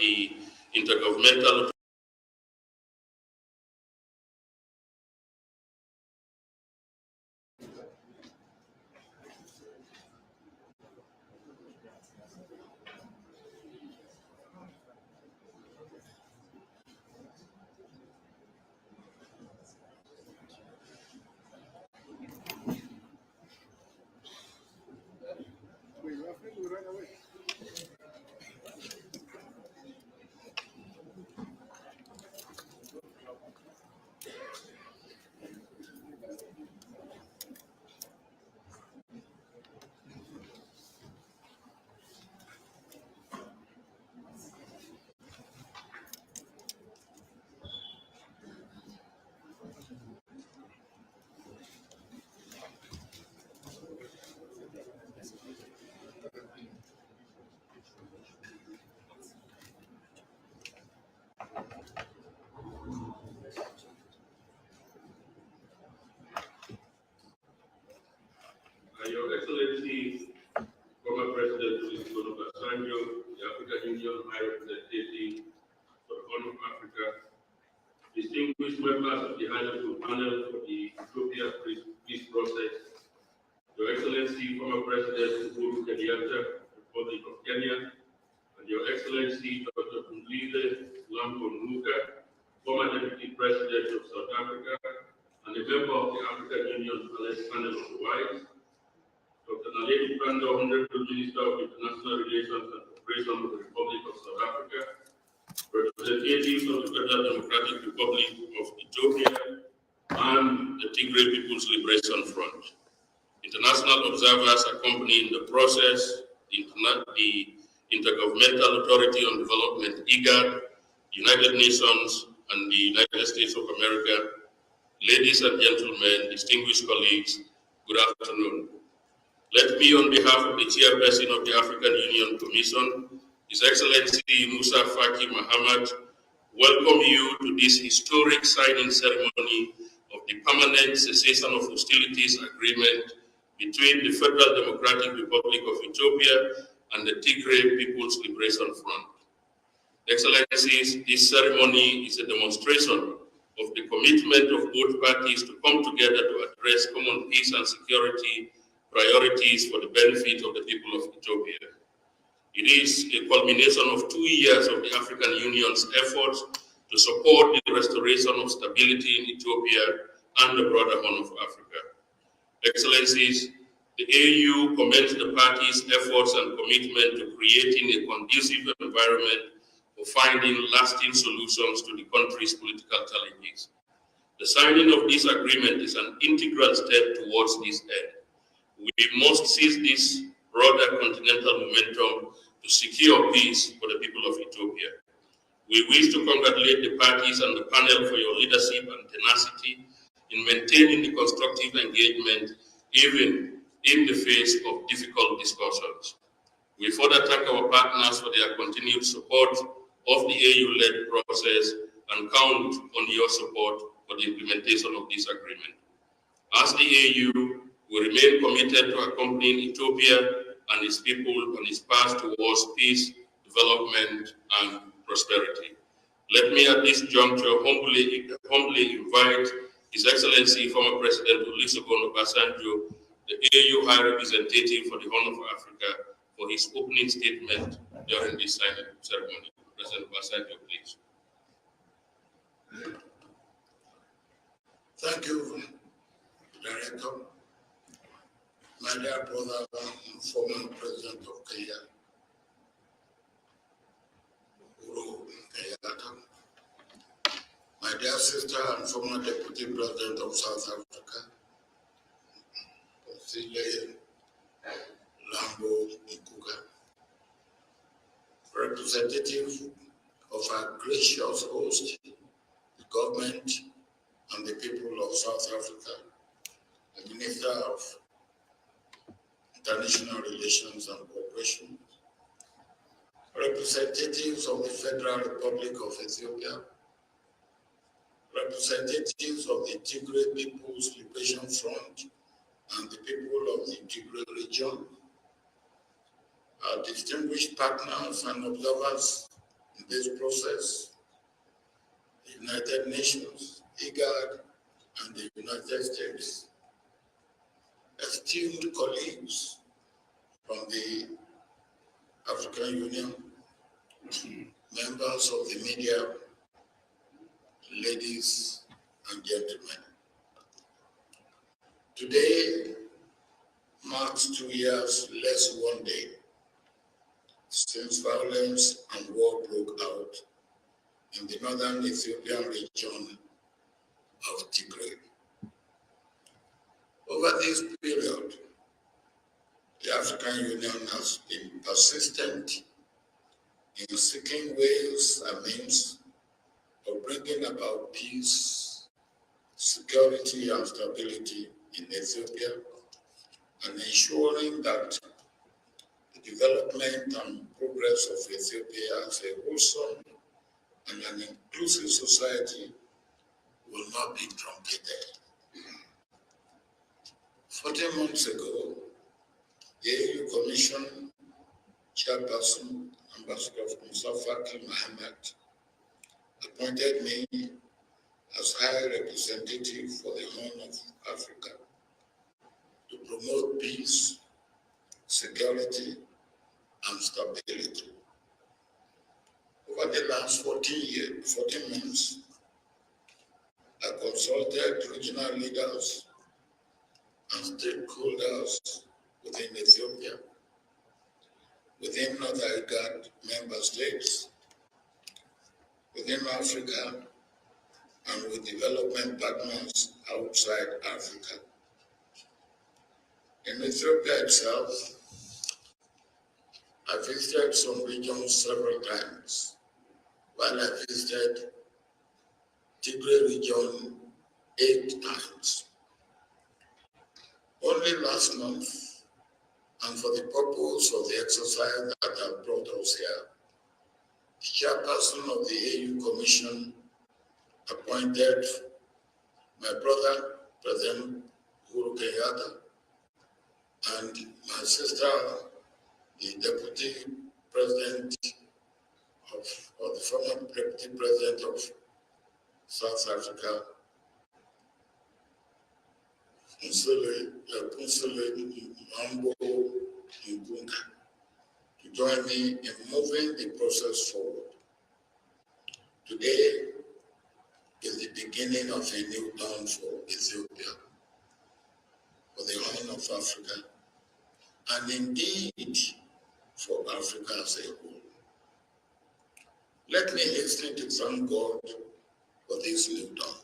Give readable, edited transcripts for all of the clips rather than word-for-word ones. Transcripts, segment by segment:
the intergovernmental Your Excellency, former President Olusegun Obasanjo, the African Union High Representative for the Horn of Africa, distinguished members of the High Level Panel for the Ethiopia peace process, Your Excellency, former President Uhuru Kenyatta, Republic of Kenya, and Your Excellency Dr. Kumlize Lambo-Nuka, former Deputy President of South Africa, and a member of the African Union Panel of the Wise, Dr. Naledi Pandor, Honorable Minister of International Relations and Cooperation of the Republic of South Africa, representatives of the Federal Democratic Republic of Ethiopia, and the Tigray People's Liberation Front. International observers accompanying the process, the Intergovernmental Authority on Development, IGAD, United Nations, and the United States of America. Ladies and gentlemen, distinguished colleagues, good afternoon. Let me, on behalf of the Chairperson of the African Union Commission, His Excellency Musa Faki Mahamat, welcome you to this historic signing ceremony of the Permanent Cessation of Hostilities Agreement between the Federal Democratic Republic of Ethiopia and the Tigray People's Liberation Front. Excellencies, this ceremony is a demonstration of the commitment of both parties to come together to address common peace and security priorities for the benefit of the people of Ethiopia. It is a culmination of 2 years of the African Union's efforts to support the restoration of stability in Ethiopia and the broader Horn of Africa. Excellencies, the AU commends the parties' efforts and commitment to creating a conducive environment for finding lasting solutions to the country's political challenges. The signing of this agreement is an integral step towards this end. We must seize this broader continental momentum to secure peace for the people of Ethiopia. We wish to congratulate the parties and the panel for your leadership and tenacity in maintaining the constructive engagement even in the face of difficult discussions. We further thank our partners for their continued support of the AU-led process and count on your support for the implementation of this agreement. As the AU, we remain committed to accompanying Ethiopia and its people on its path towards peace, development, and prosperity. Let me at this juncture humbly invite His Excellency former President Olusegun Obasanjo, the AU High Representative for the Horn of Africa, for his opening statement during this signing ceremony. President Obasanjo, please. Thank you, Director. My dear brother, former President of Kenya, Uhuru Kenyatta. My dear sister and former Deputy President of South Africa, Sile Lambo Nkuka. Representative of our gracious host, the government and the people of South Africa, the Minister of International Relations and Cooperation, representatives of the Federal Republic of Ethiopia, representatives of the Tigray People's Liberation Front and the people of the Tigray region, our distinguished partners and observers in this process, the United Nations, IGAD, and the United States, esteemed colleagues from the African Union, members of the media, ladies and gentlemen. Today marks 2 years less 1 day since violence and war broke out in the northern Ethiopian region of Tigray. Over this period, the African Union has been persistent in seeking ways and means of bringing about peace, security, and stability in Ethiopia, and ensuring that the development and progress of Ethiopia as a wholesome and an inclusive society will not be truncated. 14 months ago, the AU Commission Chairperson, Ambassador Musa Faki Mahamat, appointed me as High Representative for the Horn of Africa to promote peace, security, and stability. Over the last 14 months, I consulted regional leaders and stakeholders within Ethiopia, within other IGAD member states, within Africa, and with development partners outside Africa. In Ethiopia itself, I visited some regions several times, while I visited Tigray region 8 times. Only last month, and for the purpose of the exercise that have brought us here, the chairperson of the AU Commission appointed my brother, President Uhuru Kenyatta, and my sister, the Deputy President or the former Deputy President of South Africa, Kunsele Mambo Ngunga, to join me in moving the process forward. Today is the beginning of a new dawn for Ethiopia, for the Horn of Africa, and indeed for Africa as a whole. Let me hasten to thank God for this new dawn.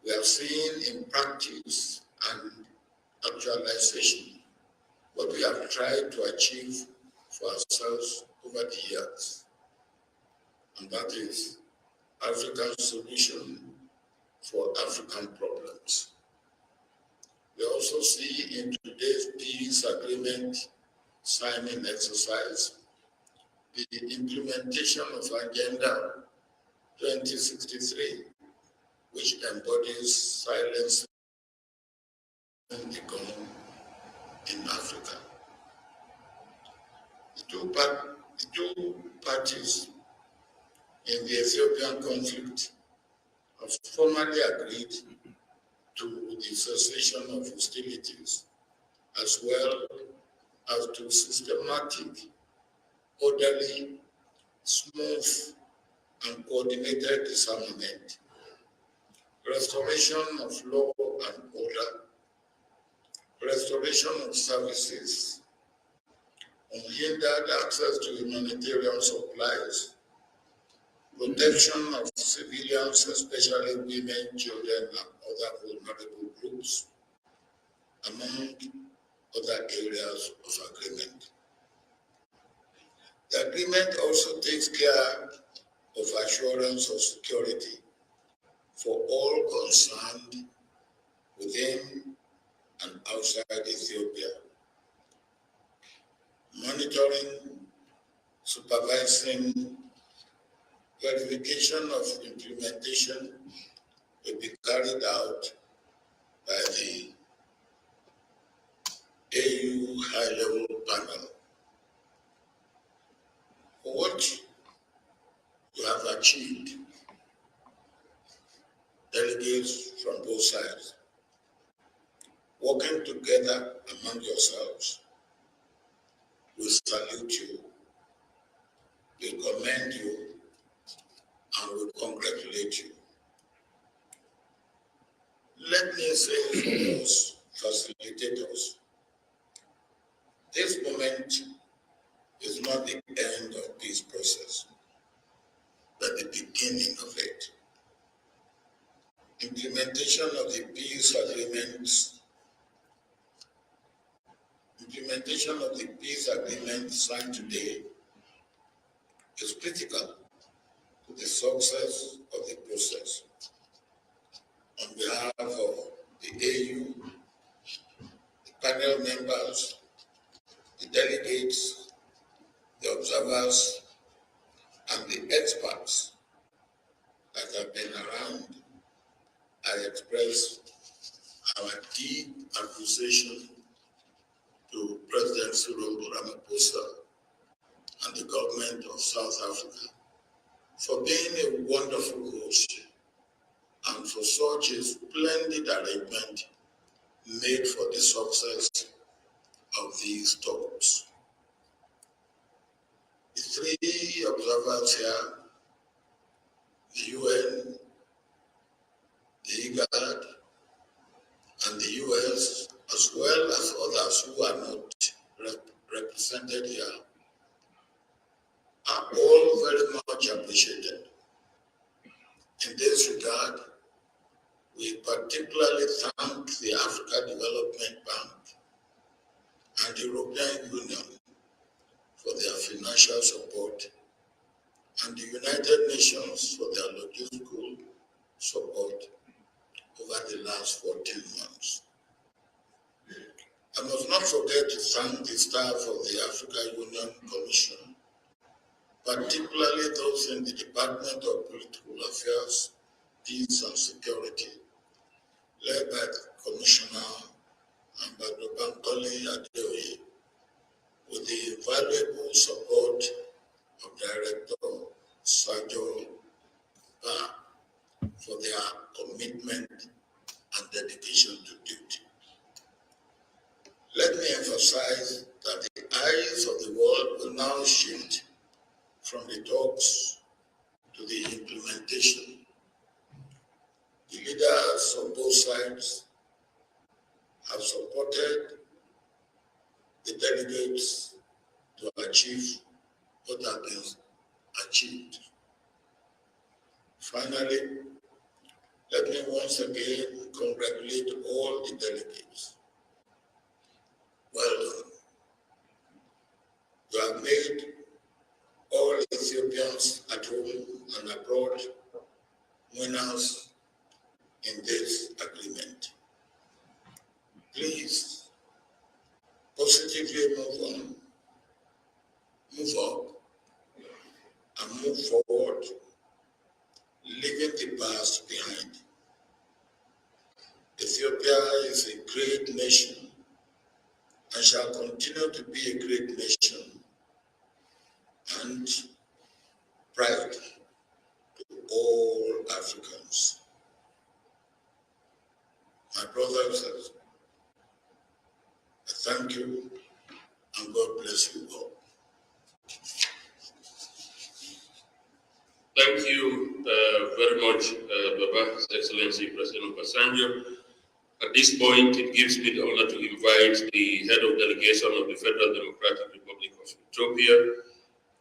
We have seen in practice and actualization what we have tried to achieve for ourselves over the years, and that is African solution for African problems. We also see in today's peace agreement signing exercise the implementation of Agenda 2063, which embodies silence the gun in Africa. The two parties in the Ethiopian conflict have formally agreed to the cessation of hostilities, as well as to systematic, orderly, smooth, and coordinated disarmament, restoration of law and order, restoration of services, unhindered access to humanitarian supplies, protection of civilians, especially women, children, and other vulnerable groups, among other areas of agreement. The agreement also takes care of assurance of security for all concerned within and outside Ethiopia, monitoring, supervising, verification of implementation will be carried out by the AU high-level panel. For what you have achieved, delegates from both sides, working together among yourselves, we salute you, we commend you, and we congratulate you. Let me say for those facilitators, this moment is not the end of this process, but the beginning of it. Implementation of the peace agreements, signed today is critical to the success of the process. On behalf of the AU, the panel members, the delegates, the observers, and the experts that have been around, I express our deep appreciation to President Cyril Ramaphosa and the government of South Africa for being a wonderful host and for such a splendid arrangement made for the success of these talks. The three observers here, the UN, the IGAD, and the US, as well as others who are not represented here, are all very much appreciated. In this regard, we particularly thank the Africa Development Bank and the European Union for their financial support, and the United Nations for their logistical support over the last 14 months. I must not forget to thank the staff of the African Union Commission, particularly those in the Department of Political Affairs, Peace and Security, led by Commissioner Ambassador Bankole Adeoye, with the invaluable support of Director Sajo Ba for their commitment and dedication to duty. Let me emphasize that the eyes of the world will now shift from the talks to the implementation. The leaders of both sides have supported the delegates to achieve what has been achieved. Finally, let me once again congratulate all the delegates. Well done. You have made all Ethiopians at home and abroad winners in this agreement. Please positively move on, move up, and move forward, leaving the past behind. Ethiopia is a great nation and shall continue to be a great nation and pride to all Africans. My brothers, I thank you and God bless you all. Thank you very much, Baba, His Excellency President Obasanjo. At this point, it gives me the honor to invite the head of delegation of the Federal Democratic Republic of Ethiopia,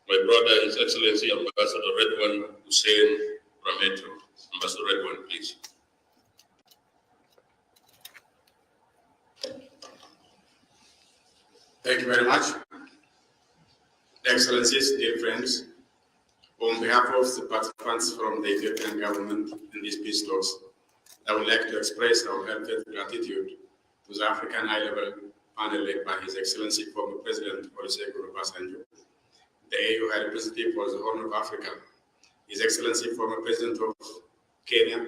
my brother, His Excellency Ambassador Redwan Hussein Rameto. Ambassador Redwan, please. Thank you very much. Excellencies, dear friends, on behalf of the participants from the Ethiopian government in these peace talks, I would like to express our heartfelt gratitude to the African high-level panel led by His Excellency former President Olusegun Obasanjo, the AU High Representative for the Horn of Africa, His Excellency former President of Kenya,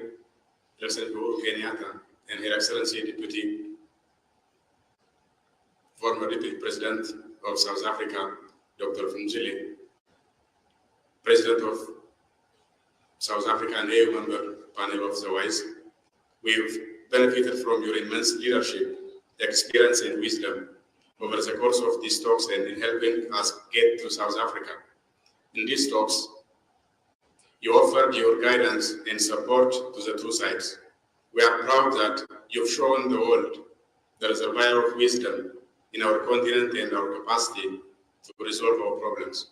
President Uhuru Kenyatta, and Her Excellency former Deputy President of South Africa, Dr. Mzili, President of South Africa and AU member panel of the WISE. We've benefited from your immense leadership, experience, and wisdom over the course of these talks and in helping us get to South Africa. In these talks, you offered your guidance and support to the two sides. We are proud that you've shown the world the reservoir of wisdom in our continent and our capacity to resolve our problems.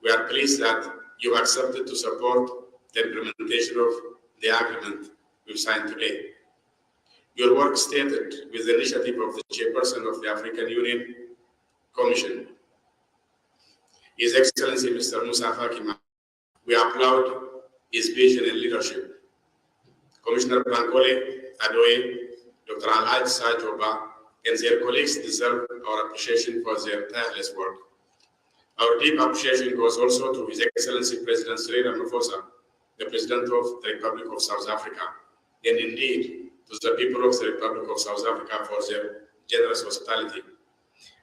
We are pleased that you accepted to support the implementation of the agreement we've signed today. Your work started with the initiative of the Chairperson of the African Union Commission, His Excellency Mr. Musa Faki. We applaud his vision and leadership. Commissioner Bankole Adeoye, Dr. Alhaji Sajo Ba, and their colleagues deserve our appreciation for their tireless work. Our deep appreciation goes also to His Excellency President Cyril Ramaphosa, the President of the Republic of South Africa, and indeed to the people of the Republic of South Africa for their generous hospitality.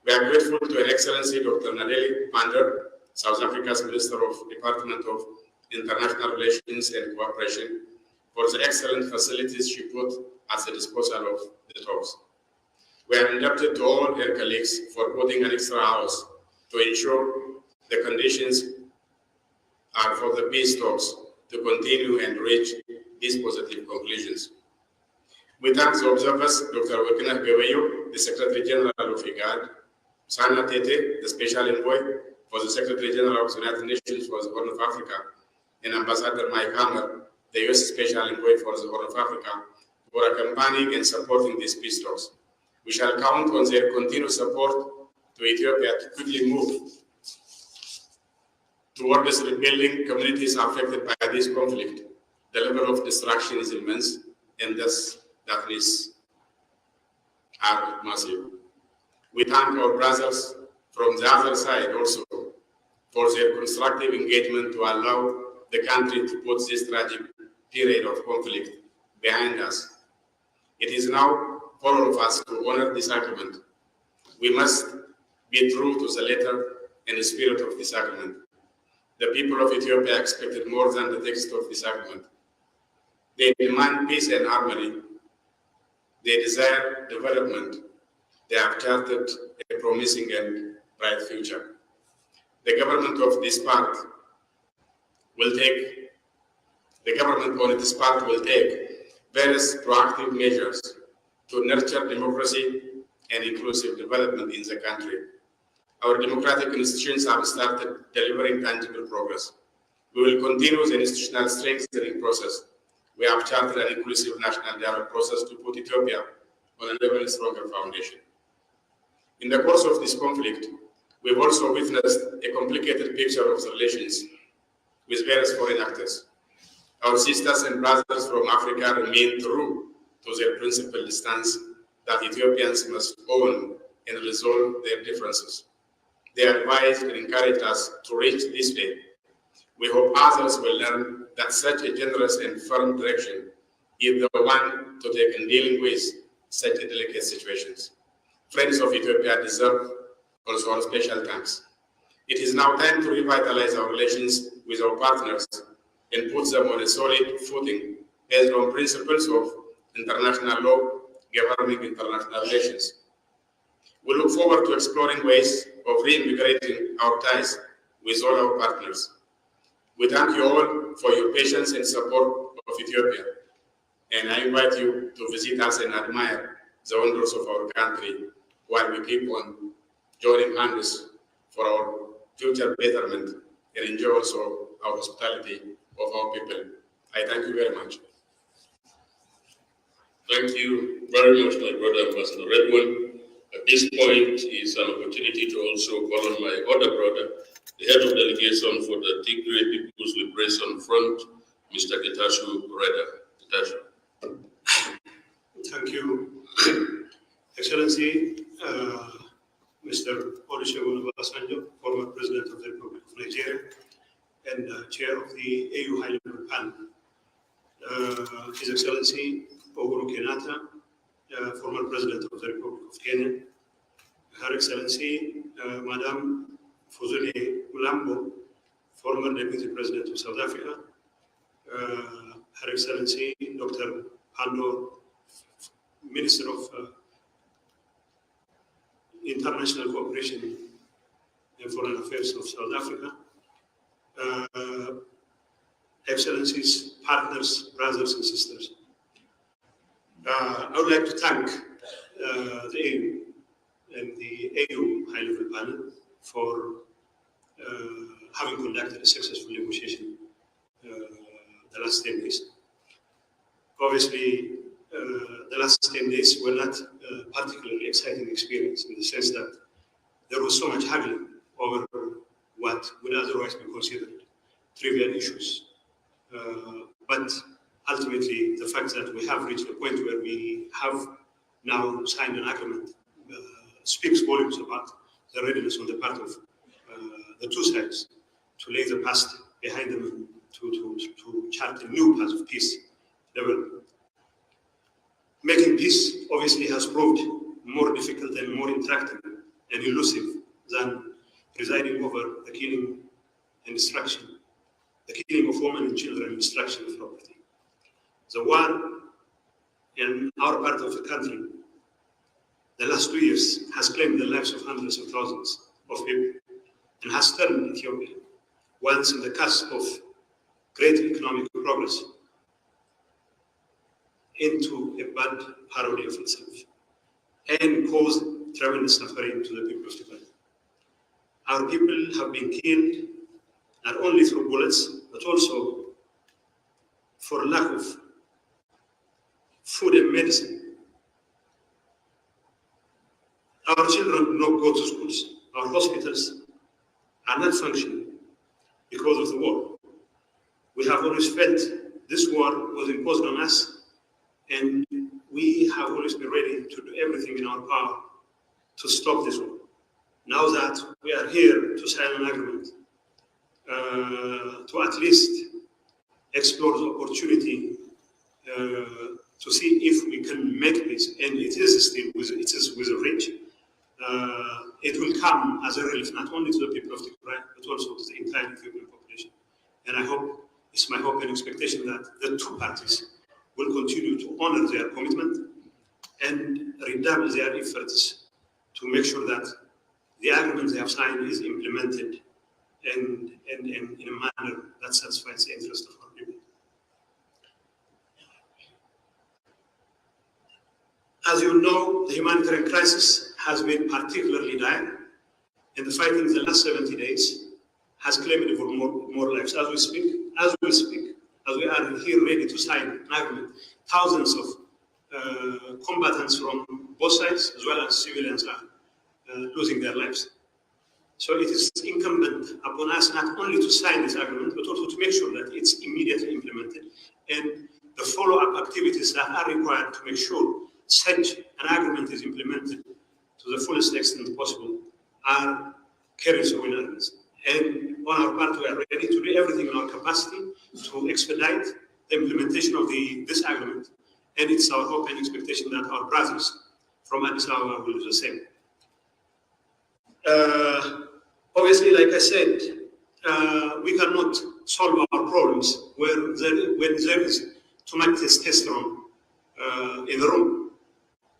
We are grateful to Her Excellency Dr. Nadeli Pandor, South Africa's Minister of Department of International Relations and Cooperation, for the excellent facilities she put at the disposal of the talks. We are indebted to all her colleagues for putting an extra hours to ensure the conditions are for the peace talks to continue and reach these positive conclusions. We thank the observers, Dr. Wekina Geweyo, the Secretary General of IGAD, Sana Tete, the Special Envoy for the Secretary General of the United Nations for the Horn of Africa, and Ambassador Mike Hammer, the U.S. Special Envoy for the Horn of Africa, for accompanying and supporting these peace talks. We shall count on their continued support to Ethiopia to quickly move Towards rebuilding communities affected by this conflict, the level of destruction is immense, and thus that risks are massive. We thank our brothers from the other side also for their constructive engagement to allow the country to put this tragic period of conflict behind us. It is now for all of us to honor this agreement. We must be true to the letter and the spirit of this agreement. The people of Ethiopia expected more than the text of this agreement. They demand peace and harmony. They desire development. They have charted a promising and bright future. The government of this part will take, the government on its part will take various proactive measures to nurture democracy and inclusive development in the country. Our democratic institutions have started delivering tangible progress. We will continue the institutional strengthening process. We have charted an inclusive national dialogue process to put Ethiopia on a level stronger foundation. In the course of this conflict, we've also witnessed a complicated picture of the relations with various foreign actors. Our sisters and brothers from Africa remain true to their principled stance that Ethiopians must own and resolve their differences. They advised and encouraged us to reach this way. We hope others will learn that such a generous and firm direction is the one to take in dealing with such delicate situations. Friends of Ethiopia deserve also our special thanks. It is now time to revitalize our relations with our partners and put them on a solid footing based on principles of international law governing international relations. We look forward to exploring ways of reinvigorating our ties with all our partners. We thank you all for your patience and support of Ethiopia, and I invite you to visit us and admire the wonders of our country while we keep on joining hands for our future betterment and enjoy also our hospitality of our people. I thank you very much. Thank you very much, my brother Ambassador Redwan. At this point is an opportunity to also call on my other brother, the head of delegation for the Tigray People's Liberation Front, Mr. Getashu Reda. Getashu. Thank you, Excellency, Mr. Olusegun Obasanjo, former President of the Republic of Nigeria and Chair of the AU High-Level Panel, His Excellency Uhuru Kenyatta, former President of the Republic of Kenya, Her Excellency Madam Fuzile Mulambo, former Deputy President of South Africa, Her Excellency Dr. Pando, Minister of International Cooperation and Foreign Affairs of South Africa, Excellencies, partners, brothers and sisters. I would like to thank the AU and the AU High-Level Panel for having conducted a successful negotiation the last 10 days. Obviously, the last 10 days were not a particularly exciting experience in the sense that there was so much haggling over what would otherwise be considered trivial issues. But ultimately, the fact that we have reached a point where we have now signed an agreement speaks volumes about the readiness on the part of the two sides to lay the past behind them, to chart a new path of peace development. Making peace obviously has proved more difficult and more intractable and elusive than presiding over the killing and destruction, the killing of women and children and destruction of property. The war in our part of the country, the last 2 years, has claimed the lives of hundreds of thousands of people and has turned Ethiopia, once in the cusp of great economic progress, into a bad parody of itself and caused tremendous suffering to the people of the country. Our people have been killed not only through bullets, but also for lack of food and medicine. Our children do not go to schools. Our hospitals are not functioning. because of the war. We have always felt this war was imposed on us, and we have always been ready to do everything in our power to stop this war. Now that we are here to sign an agreement, to at least explore the opportunity to see if we can make peace, and it is within reach. It will come as a relief not only to the people of Tigray, but also to the entire Ethiopian population. And I hope, it's my hope and expectation that the two parties will continue to honor their commitment and redouble their efforts to make sure that the agreement they have signed is implemented and in a manner that satisfies the interest of our people. As you know, the humanitarian crisis has been particularly dire, and the fighting in the last 70 days has claimed for more lives. As we are here ready to sign an agreement, thousands of combatants from both sides, as well as civilians, are losing their lives. So it is incumbent upon us not only to sign this agreement, but also to make sure that it's immediately implemented, and the follow-up activities that are required to make sure such an agreement is implemented to the fullest extent possible are carried through in earnest. And on our part, we are ready to do everything in our capacity to expedite the implementation of this agreement. And it's our hope and expectation that our brothers from Addis Ababa will do the same. Obviously, like I said, we cannot solve our problems when there is too much testosterone in the room.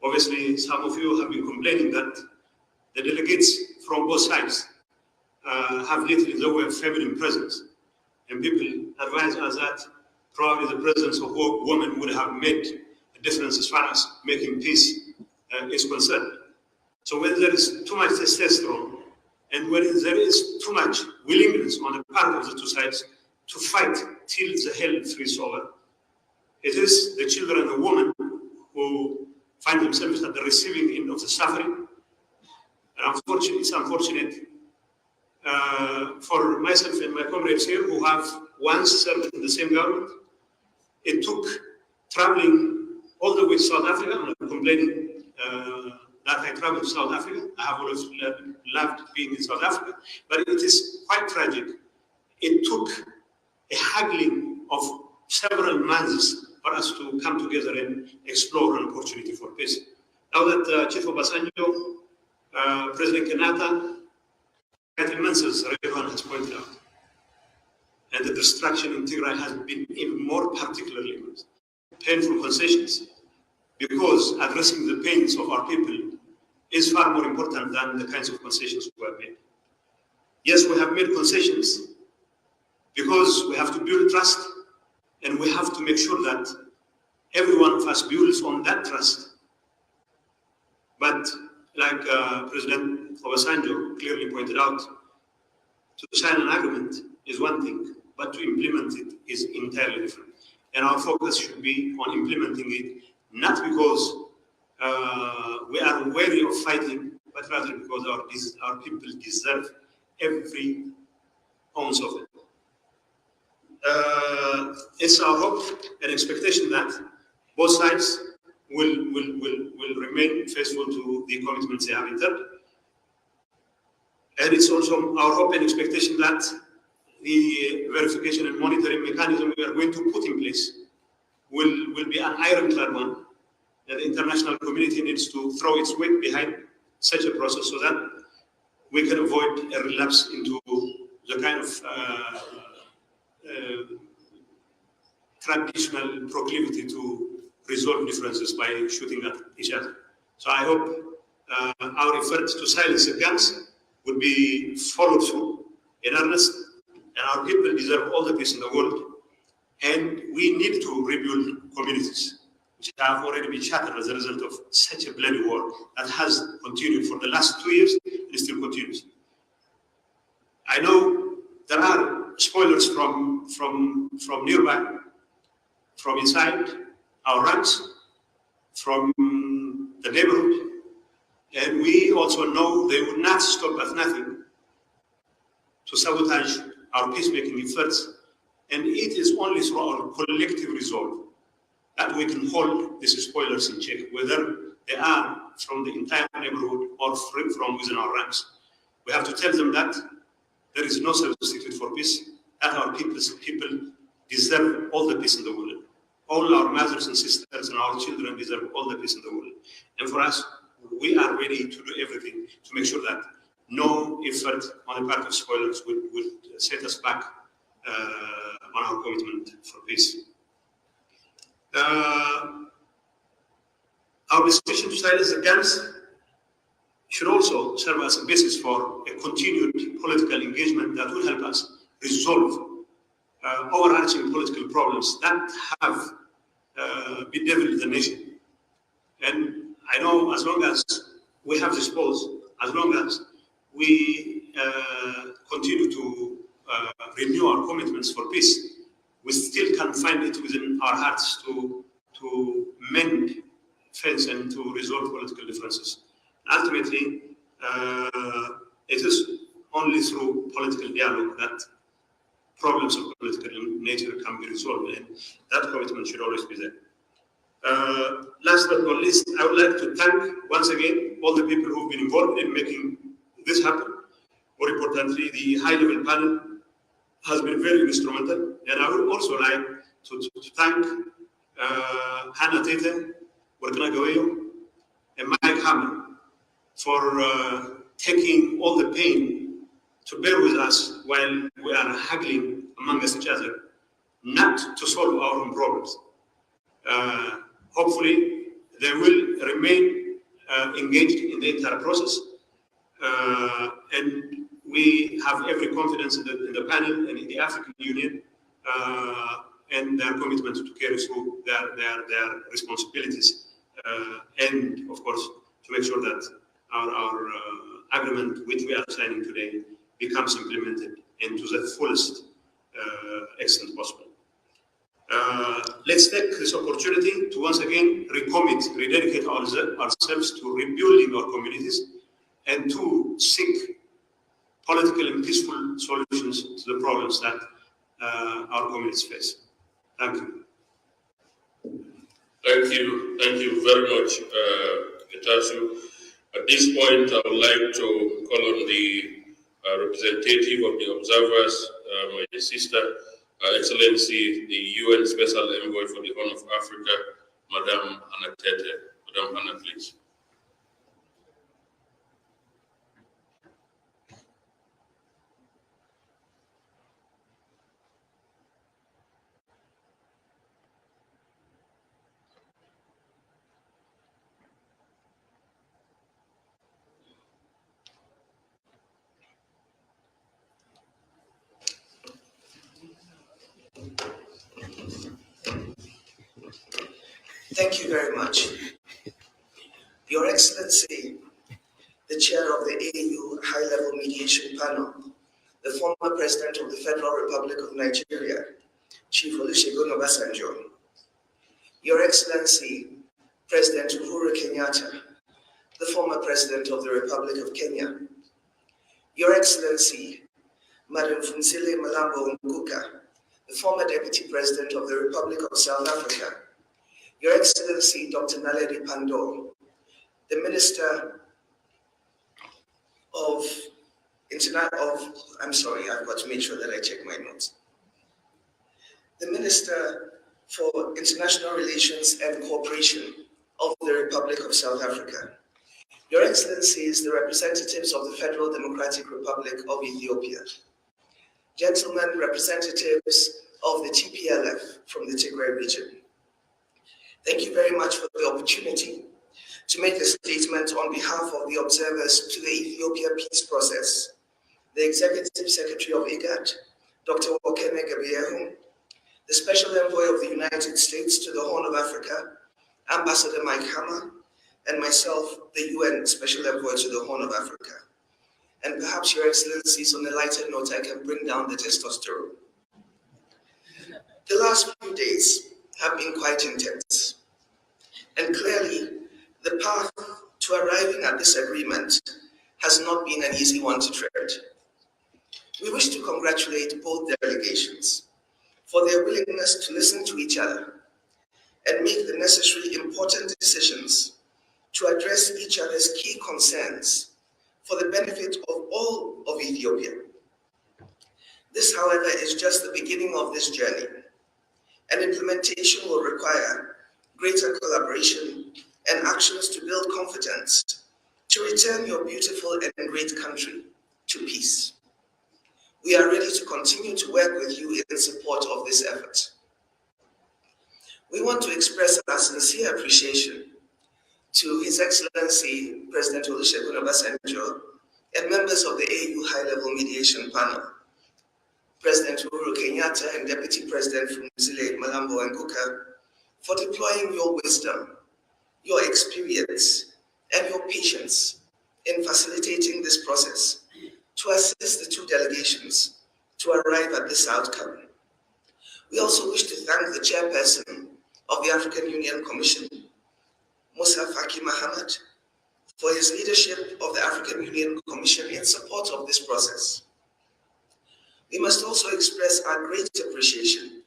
Obviously, some of you have been complaining that the delegates from both sides have little in the way of feminine presence. And people advise us that probably the presence of women would have made a difference as far as making peace is concerned. So when there is too much testosterone, and when there is too much willingness on the part of the two sides to fight till the hell freezes over, it is the children and the women who find themselves at the receiving end of the suffering. And unfortunately, it's unfortunate for myself and my comrades here who have once served in the same government. It took traveling all the way to South Africa. I'm not complaining that I traveled to South Africa. I have always loved being in South Africa, but it is quite tragic. It took a haggling of several months for us to come together and explore an opportunity for peace. Now that Chief Obasanjo, President Kenyatta, immense, as everyone has pointed out, and the destruction in Tigray has been even more particularly immense. Painful concessions, because addressing the pains of our people is far more important than the kinds of concessions we have made. Yes, we have made concessions because we have to build trust, and we have to make sure that every one of us builds on that trust. But like President Obasanjo clearly pointed out, to sign an agreement is one thing, but to implement it is entirely different. And our focus should be on implementing it, not because we are wary of fighting, but rather because our people deserve every ounce of it. It's our hope and expectation that both sides will remain faithful to the commitments they have entered. And it's also our hope and expectation that the verification and monitoring mechanism we are going to put in place will be an ironclad one, that the international community needs to throw its weight behind such a process so that we can avoid a relapse into the kind of traditional proclivity to resolve differences by shooting at each other. So I hope our efforts to silence the guns would be followed through in earnest, and our people deserve all the peace in the world. And we need to rebuild communities which have already been shattered as a result of such a bloody war that has continued for the last 2 years and still continues. I know there are spoilers from nearby, from inside our ranks, from the neighborhood, and we also know they would not stop at nothing to sabotage our peacemaking efforts, and it is only through our collective resolve that we can hold these spoilers in check, whether they are from the entire neighborhood or from within our ranks. We have to tell them that there is no substitute for peace, that our people deserve all the peace in the world. All our mothers and sisters and our children deserve all the peace in the world. And for us, we are ready to do everything to make sure that no effort on the part of spoilers would set us back on our commitment for peace. Our decision to silence the guns should also serve as a basis for a continued political engagement that will help us resolve overarching political problems that have bedeviled the nation. And I know as long as we have this pause, as long as we continue to renew our commitments for peace, we still can find it within our hearts to mend fence and to resolve political differences. Ultimately, it is only through political dialogue that problems of political nature can be resolved, and that commitment should always be there. Last but not least, I would like to thank once again all the people who've been involved in making this happen. More importantly, the high-level panel has been very instrumental, and I would also like to thank Hannah Tete, Warkana Gawayo, and Mike Hammer for taking all the pain to bear with us while we are haggling amongst each other, not to solve our own problems. Hopefully, they will remain engaged in the entire process, and we have every confidence in the panel and in the African Union and their commitment to carry through their responsibilities, and of course to make sure that our agreement which we are signing today becomes implemented into the fullest extent possible. Let's take this opportunity to once again rededicate ourselves to rebuilding our communities and to seek political and peaceful solutions to the problems that our communities face. Thank you. Thank you very much, Getachew. At this point, I would like to call on the representative of the observers, my sister, Excellency, the UN Special Envoy for the Horn of Africa, Madam Anna Tete. Madam Anna, please. Thank you very much. Your Excellency, the Chair of the AU High-Level Mediation Panel, the former President of the Federal Republic of Nigeria, Chief Olusegun Obasanjo, Your Excellency, President Uhuru Kenyatta, the former President of the Republic of Kenya, Your Excellency, Madam Funsile Malambo Nguka, the former Deputy President of the Republic of South Africa, Your Excellency, Dr. Naledi Pandor, the Minister of I'm sorry, I've got to make sure that I check my notes. The Minister for International Relations and Cooperation of the Republic of South Africa, Your Excellencies, the representatives of the Federal Democratic Republic of Ethiopia, gentlemen representatives of the TPLF from the Tigray region, thank you very much for the opportunity to make a statement on behalf of the observers to the Ethiopia peace process, the Executive Secretary of IGAD, Dr. Wakene Gabriel, the Special Envoy of the United States to the Horn of Africa, Ambassador Mike Hammer, and myself, the UN Special Envoy to the Horn of Africa. And perhaps, Your Excellencies, on a lighter note, I can bring down the testosterone. The last few days have been quite intense. And clearly, the path to arriving at this agreement has not been an easy one to tread. We wish to congratulate both delegations for their willingness to listen to each other and make the necessary important decisions to address each other's key concerns for the benefit of all of Ethiopia. This, however, is just the beginning of this journey, and implementation will require greater collaboration and actions to build confidence to return your beautiful and great country to peace. We are ready to continue to work with you in support of this effort. We want to express our sincere appreciation to His Excellency President Olusegun Obasanjo and members of the AU High-Level Mediation Panel, President Uhuru Kenyatta and Deputy President Funzile Malambo Nguka, for deploying your wisdom, your experience, and your patience in facilitating this process to assist the two delegations to arrive at this outcome. We also wish to thank the Chairperson of the African Union Commission, Musa Faki Mohammed, for his leadership of the African Union Commission in support of this process. We must also express our great appreciation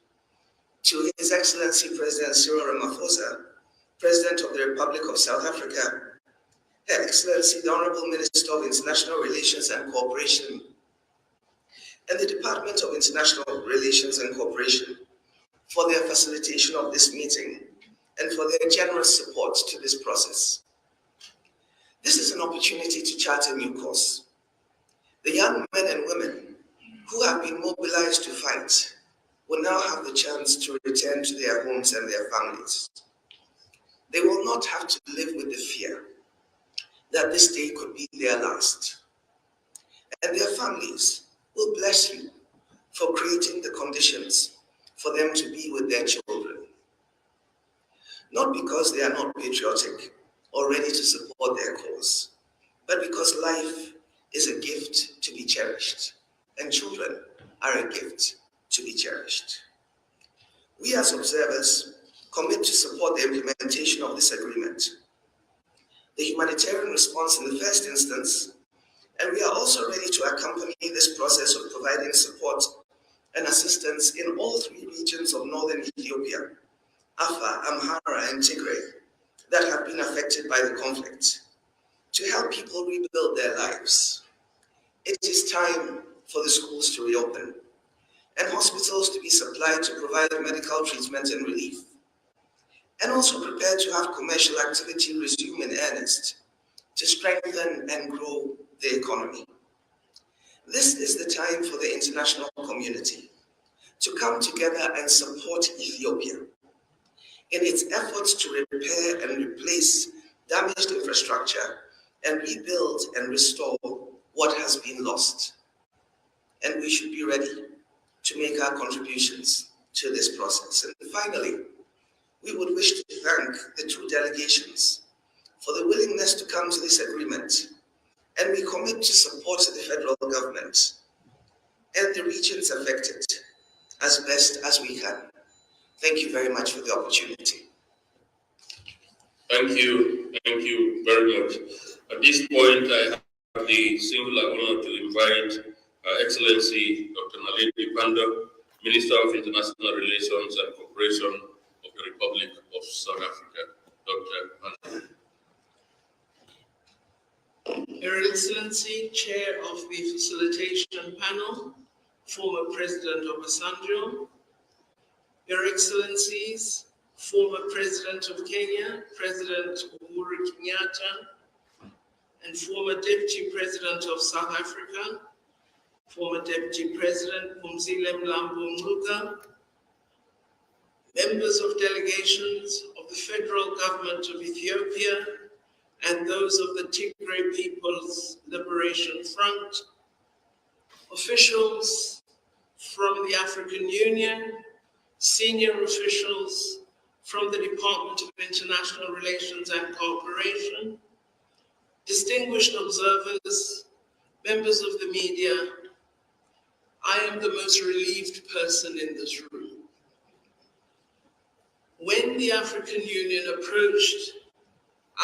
to His Excellency President Cyril Ramaphosa, President of the Republic of South Africa, Her Excellency the Honorable Minister of International Relations and Cooperation, and the Department of International Relations and Cooperation for their facilitation of this meeting and for their generous support to this process. This is an opportunity to chart a new course. The young men and women who have been mobilized to fight will now have the chance to return to their homes and their families. They will not have to live with the fear that this day could be their last. And their families will bless you for creating the conditions for them to be with their children. Not because they are not patriotic or ready to support their cause, but because life is a gift to be cherished, and children are a gift to be cherished. We as observers commit to support the implementation of this agreement, the humanitarian response in the first instance, and we are also ready to accompany this process of providing support and assistance in all three regions of northern Ethiopia, Afar, Amhara, and Tigray, that have been affected by the conflict, to help people rebuild their lives. It is time for the schools to reopen and hospitals to be supplied to provide medical treatment and relief, and also prepare to have commercial activity resume in earnest to strengthen and grow the economy. This is the time for the international community to come together and support Ethiopia in its efforts to repair and replace damaged infrastructure and rebuild and restore what has been lost. And we should be ready to make our contributions to this process. And finally, we would wish to thank the two delegations for the willingness to come to this agreement, and we commit to support the federal government and the regions affected as best as we can. Thank you very much for the opportunity. Thank you very much. At this point, I have the singular honor to invite Her Excellency Dr. Naledi Pandor, Minister of International Relations and Cooperation of the Republic of South Africa. Dr. Pandor. Your Excellency, Chair of the Facilitation Panel, former President Obasanjo, Your Excellencies, former President of Kenya, President Uhuru Kenyatta, and former Deputy President of South Africa, former Deputy President Funzile Malambo Nguka, members of delegations of the federal government of Ethiopia, and those of the Tigray People's Liberation Front, officials from the African Union, senior officials from the Department of International Relations and Cooperation, distinguished observers, members of the media, I am the most relieved person in this room. When the African Union approached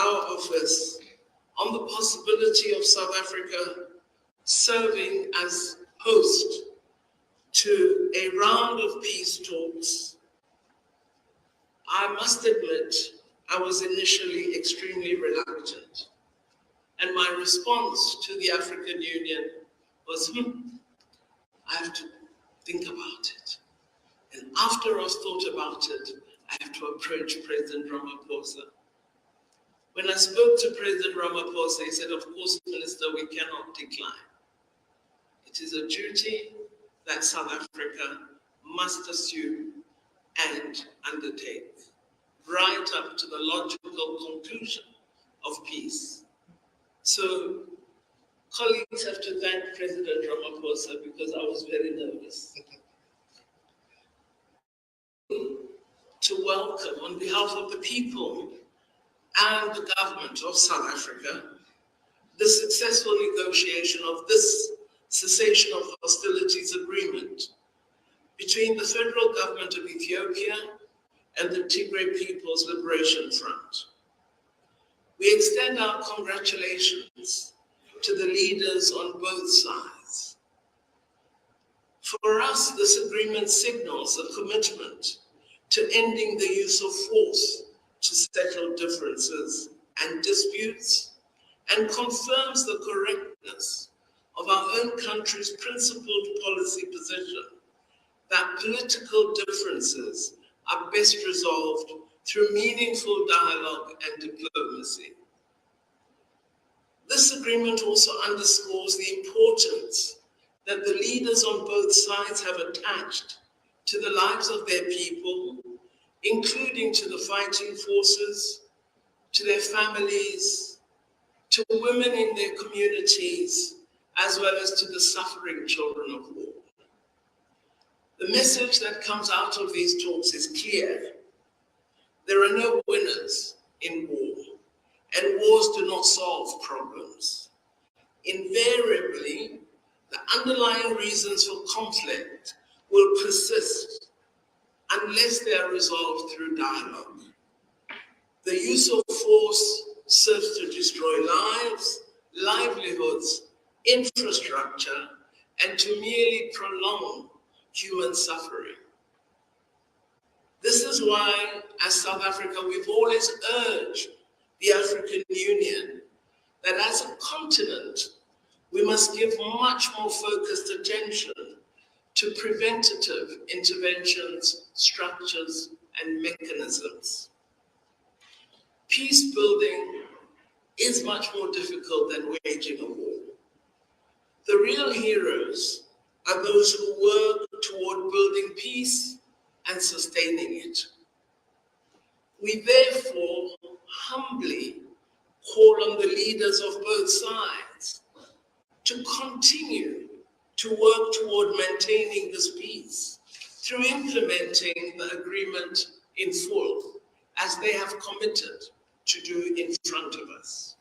our office on the possibility of South Africa serving as host to a round of peace talks, I must admit I was initially extremely reluctant. And my response to the African Union was, I have to think about it. And after I've thought about it, I have to approach President Ramaphosa. When I spoke to President Ramaphosa, he said, of course, Minister, we cannot decline. It is a duty that South Africa must assume and undertake, right up to the logical conclusion of peace. So colleagues have to thank President Ramaphosa because I was very nervous. To welcome, on behalf of the people and the government of South Africa, the successful negotiation of this cessation of hostilities agreement between the federal government of Ethiopia and the Tigray People's Liberation Front. We extend our congratulations to the leaders on both sides. For us, this agreement signals a commitment to ending the use of force to settle differences and disputes, and confirms the correctness of our own country's principled policy position that political differences are best resolved through meaningful dialogue and diplomacy. This agreement also underscores the importance that the leaders on both sides have attached to the lives of their people, including to the fighting forces, to their families, to women in their communities, as well as to the suffering children of war. The message that comes out of these talks is clear. There are no winners in war, and wars do not solve problems. Invariably, the underlying reasons for conflict will persist unless they are resolved through dialogue. The use of force serves to destroy lives, livelihoods, infrastructure, and to merely prolong human suffering. This is why, as South Africa, we've always urged the African Union that as a continent, we must give much more focused attention to preventative interventions, structures, and mechanisms. Peace building is much more difficult than waging a war. The real heroes are those who work toward building peace and sustaining it. We therefore humbly call on the leaders of both sides to continue to work toward maintaining this peace through implementing the agreement in full, as they have committed to do in front of us.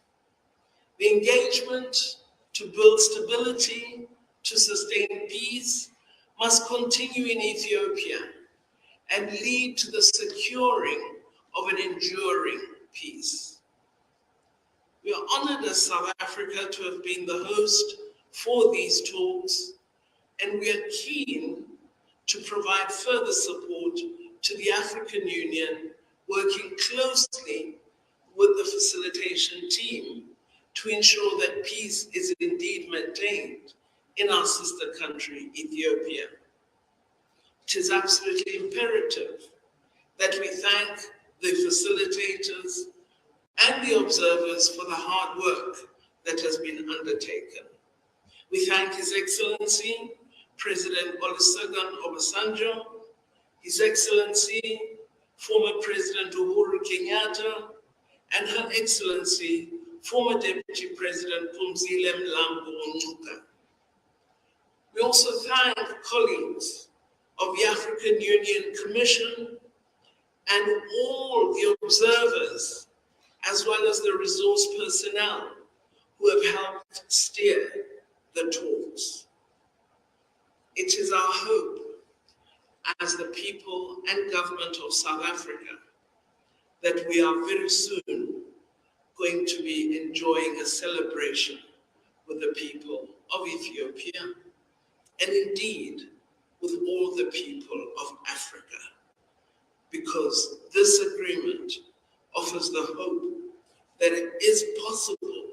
The engagement to build stability, to sustain peace, must continue in Ethiopia and lead to the securing of an enduring peace. We are honored as South Africa to have been the host for these talks, and we are keen to provide further support to the African Union, working closely with the facilitation team to ensure that peace is indeed maintained in our sister country, Ethiopia. It is absolutely imperative that we thank the facilitators and the observers for the hard work that has been undertaken. We thank His Excellency, President Olusegun Obasanjo, His Excellency, former President Uhuru Kenyatta, and Her Excellency, former Deputy President Phumzile Mlambo Ngcuka. We also thank colleagues of the African Union Commission and all the observers, as well as the resource personnel who have helped steer the talks. It is our hope as the people and government of South Africa that we are very soon going to be enjoying a celebration with the people of Ethiopia and indeed with all the people of Africa, because this agreement offers the hope that it is possible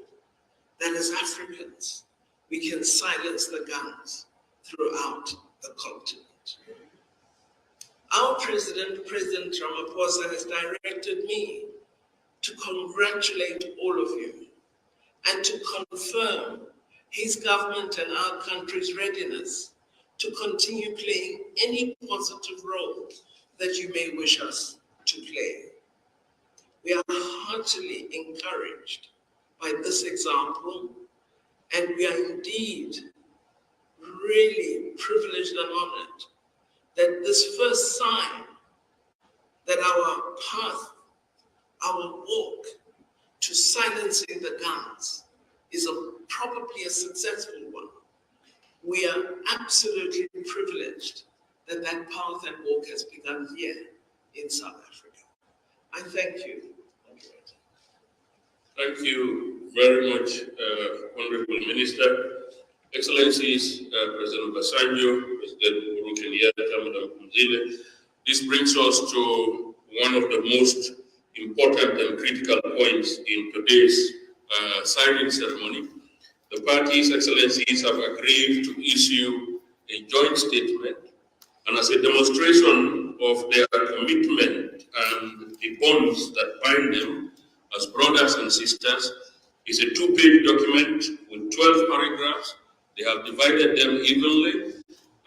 that as Africans, we can silence the guns throughout the continent. Our president, President Ramaphosa, has directed me to congratulate all of you and to confirm his government and our country's readiness to continue playing any positive role that you may wish us to play. We are heartily encouraged by this example, and we are indeed really privileged and honored that this first sign that our path, our walk to silencing the guns is probably a successful one. We are absolutely privileged that that path and walk has begun here in South Africa. I thank you. Thank you very much, Honorable Minister. Excellencies, President Obasanjo, President Uhuru Kenyatta, Madam Mzile. This brings us to one of the most important and critical points in today's signing ceremony. The parties, Excellencies, have agreed to issue a joint statement, and as a demonstration of their commitment and the bonds that bind them as brothers and sisters, is a two-page document with 12 paragraphs. They have divided them evenly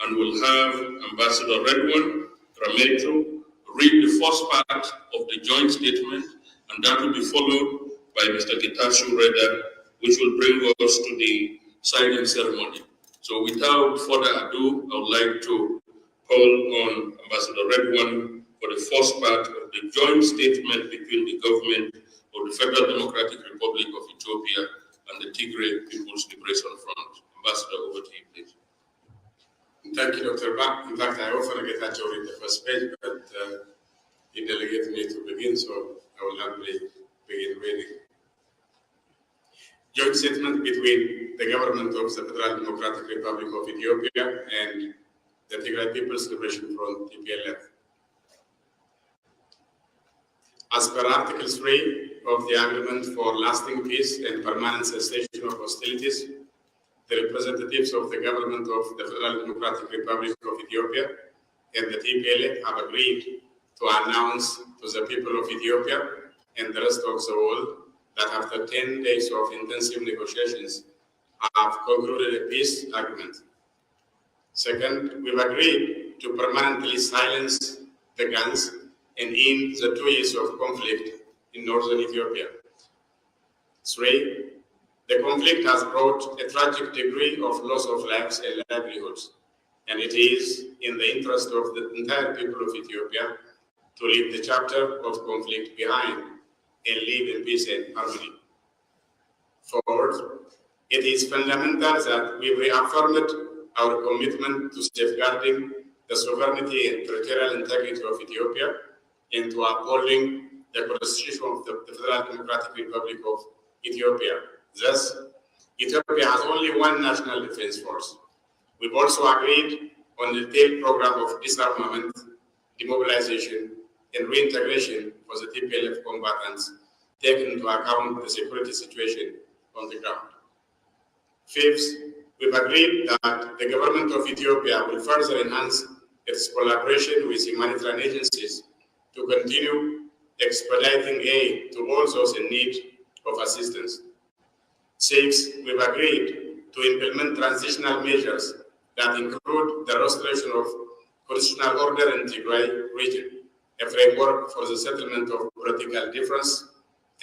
and will have Ambassador Redwan Rameto read the first part of the joint statement, and that will be followed by Mr. Getachew Reda, which will bring us to the signing ceremony. So without further ado, I would like to call on Ambassador Redwan for the first part of the joint statement between the government of the Federal Democratic Republic of Ethiopia and the Tigray People's Liberation Front. Ambassador, over to you, please. Thank you, Dr. Ba. In fact, I often get that to read the first page, but he delegated me to begin, so I will happily begin reading. Joint statement between the government of the Federal Democratic Republic of Ethiopia and the Tigray People's Liberation Front, TPLF. As per Article 3 of the Agreement for Lasting Peace and Permanent Cessation of Hostilities, the representatives of the government of the Federal Democratic Republic of Ethiopia and the TPLF have agreed to announce to the people of Ethiopia and the rest of the world that after 10 days of intensive negotiations have concluded a peace agreement. Second, we've agreed to permanently silence the guns and end the 2 years of conflict in northern Ethiopia. 3, the conflict has brought a tragic degree of loss of lives and livelihoods, and it is in the interest of the entire people of Ethiopia to leave the chapter of conflict behind and live in peace and harmony. Fourth, it is fundamental that we reaffirmed our commitment to safeguarding the sovereignty and territorial integrity of Ethiopia and to upholding the Constitution of the Federal Democratic Republic of Ethiopia. Thus, Ethiopia has only one national defense force. We've also agreed on the detailed program of disarmament, demobilization, and reintegration for the TPLF combatants, taking into account the security situation on the ground. Fifth, we've agreed that the government of Ethiopia will further enhance its collaboration with humanitarian agencies to continue expediting aid to all those in need of assistance. Sixth, we've agreed to implement transitional measures that include the restoration of constitutional order in the Tigray region, a framework for the settlement of political difference,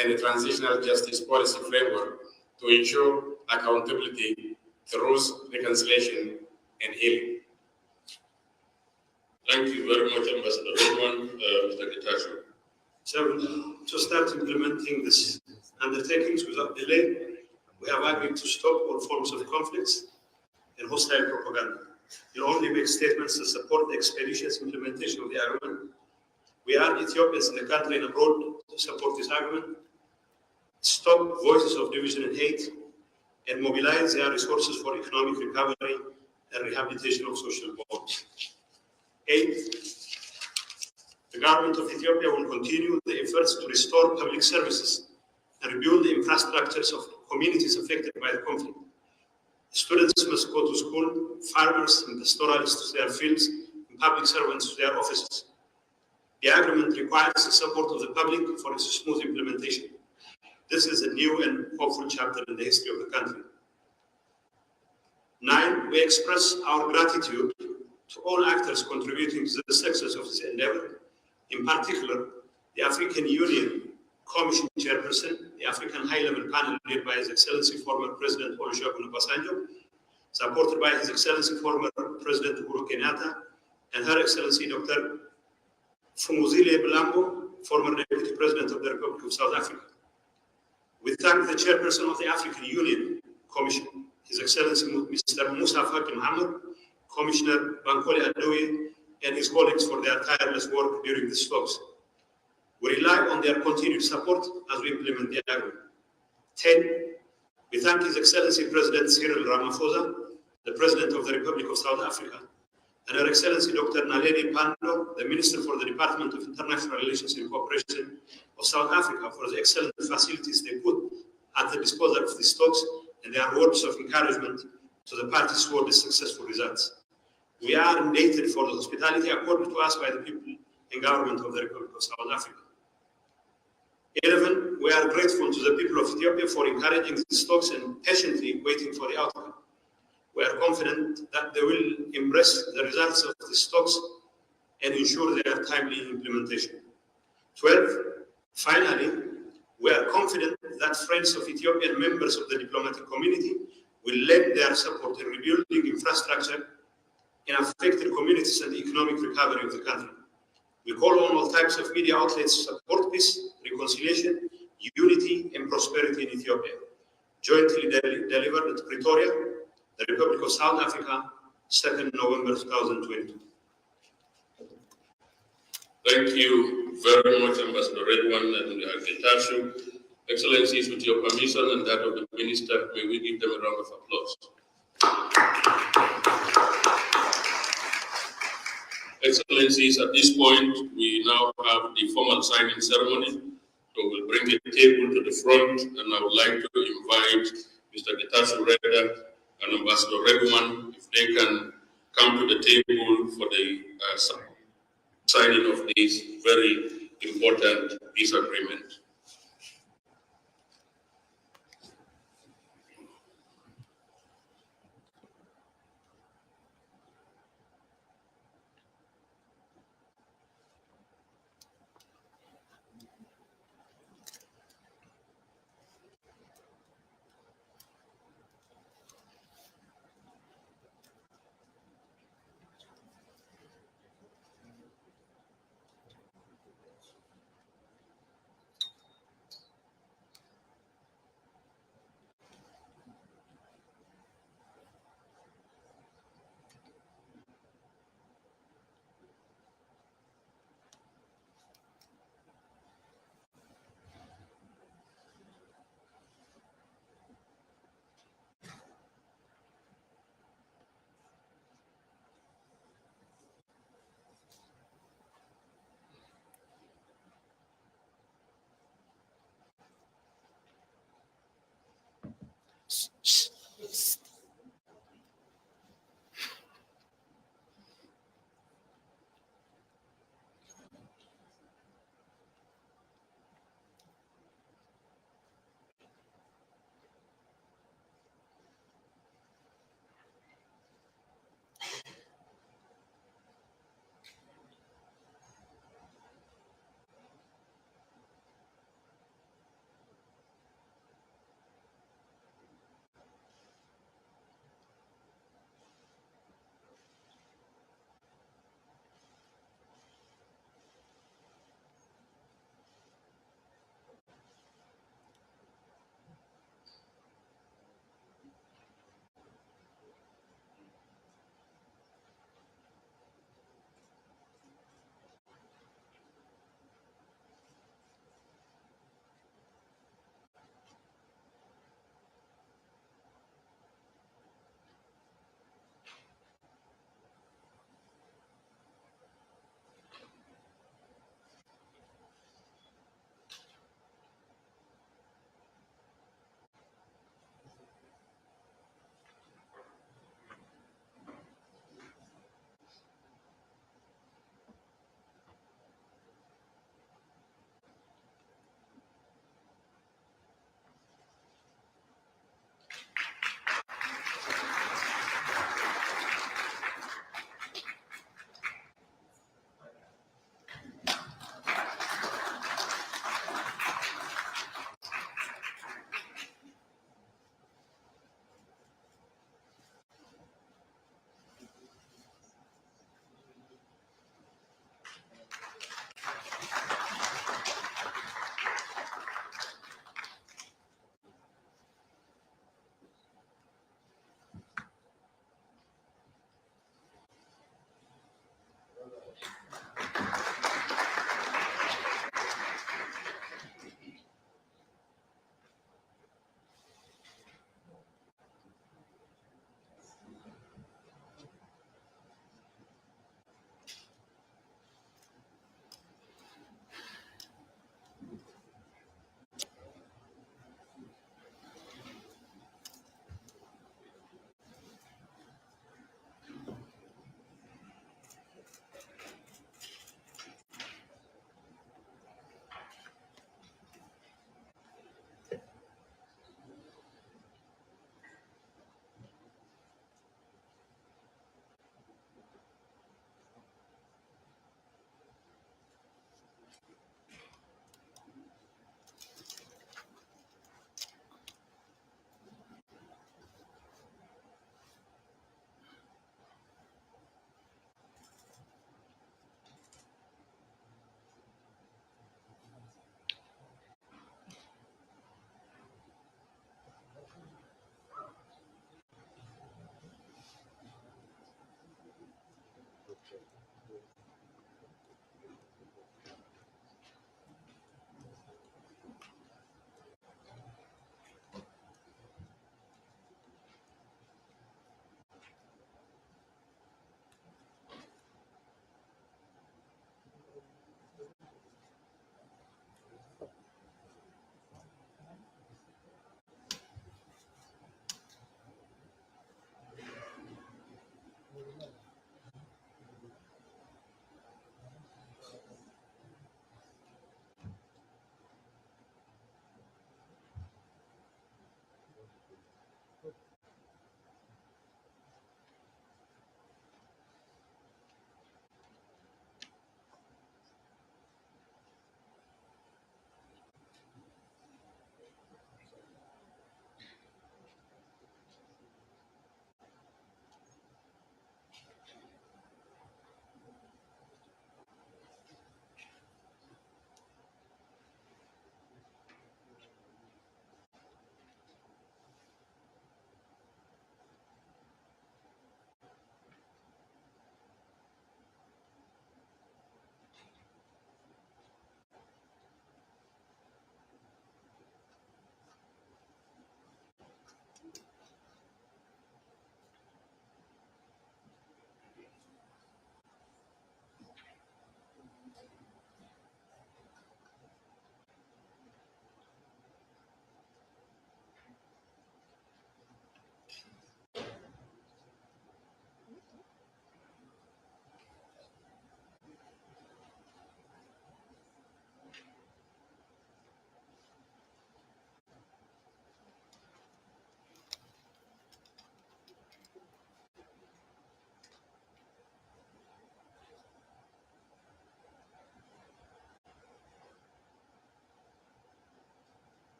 and a transitional justice policy framework to ensure accountability, truth, reconciliation, and healing. Thank you very much, Ambassador Redwan. Mr. Getachew. So, to start implementing these undertakings without delay, we have agreed to stop all forms of conflicts and hostile propaganda. You only make statements to support the expeditious implementation of the agreement. We urge Ethiopians in the country and abroad to support this agreement, stop voices of division and hate, and mobilize their resources for economic recovery and rehabilitation of social bonds. 8, the government of Ethiopia will continue the efforts to restore public services and rebuild the infrastructures of communities affected by the conflict. Students must go to school, farmers and pastoralists to their fields, and public servants to their offices. The agreement requires the support of the public for its smooth implementation. This is a new and hopeful chapter in the history of the country. 9, we express our gratitude to all actors contributing to the success of this endeavor, in particular, the African Union Commission Chairperson, the African High-Level Panel led by His Excellency former President Olusegun Obasanjo, supported by His Excellency former President Uhuru Kenyatta, and Her Excellency Dr. Fumuzile Belambo, former Deputy President of the Republic of South Africa. We thank the Chairperson of the African Union Commission, His Excellency Mr. Musa Faki Mohammed, Commissioner Bankole Adoye, and his colleagues for their tireless work during these talks. We rely on their continued support as we implement the agreement. 10, we thank His Excellency President Cyril Ramaphosa, the President of the Republic of South Africa, and Her Excellency Dr. Naledi Pandor, the Minister for the Department of International Relations and Cooperation of South Africa, for the excellent facilities they put at the disposal of these talks and their words of encouragement to the parties toward the successful results. We are indebted for the hospitality accorded to us by the people and government of the Republic of South Africa. 11, we are grateful to the people of Ethiopia for encouraging these talks and patiently waiting for the outcome. We are confident that they will embrace the results of these talks and ensure their timely implementation. 12, finally, we are confident that friends of Ethiopia and members of the diplomatic community will lend their support in rebuilding infrastructure in affected communities and the economic recovery of the country. We call on all types of media outlets to support peace, reconciliation, unity, and prosperity in Ethiopia. Jointly delivered at Pretoria, the Republic of South Africa, 2nd November 2022. Thank you very much, Ambassador Redwan and Getachew. Excellencies, with your permission and that of the Minister, may we give them a round of applause. Excellencies, at this point, we now have the formal signing ceremony. So we'll bring the table to the front, and I would like to invite Mr. Getachew Reda and Ambassador Redwan, if they can come to the table for the signing of this very important peace agreement.